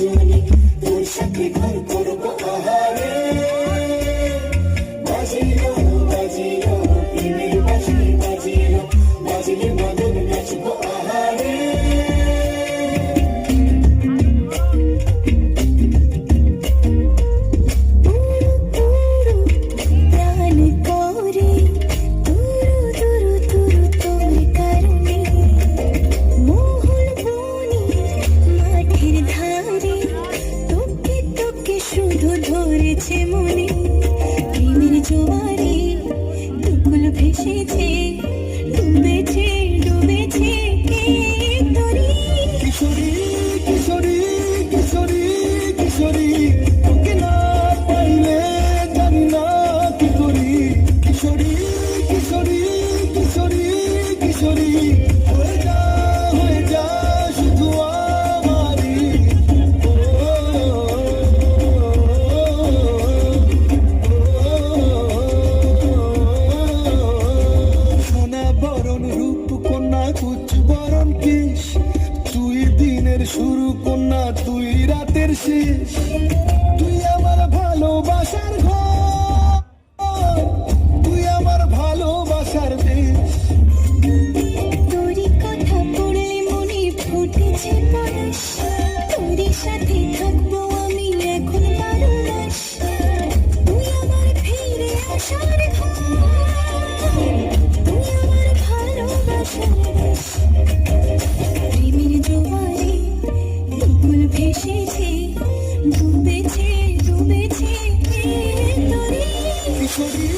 রজনী তোর সাথে ঘর করবো আহারে বাজিলো বাজিলো প্রেমের বাজি বাজিলো বাজিলে মদন নাচবো আহারে মনে প্রেমের জোয়ারে দুকুল ভেসেছে ডুবেছে ডুবেছে তরি কিশোরী কিশোরী কিশোরী কিশোরী তোকে না পাইলে জানি না কি করি কিশোরী কিশোরী কিশোরী কিশোরী হয়ে যা শুধু আমারই কুচ বরণ কেশ তুই দিনের শুরু কন্যা তুই রাতের শেষ তুই আমার ভালোবাসার ঘর তুই আমার ভালোবাসার দেশ তোরই কথা পড়লে মনে ফুটেছে পরশ তোরই সাথে থাকবো আমি এখন 12 মাস তুই আমার ফিরে আসার ঘর তুই আমার ভালোবাসার প্রেমের জোয়ারে দুকুল ভেসেছে ডুবেছে ডুবেছে তরি কিশোরী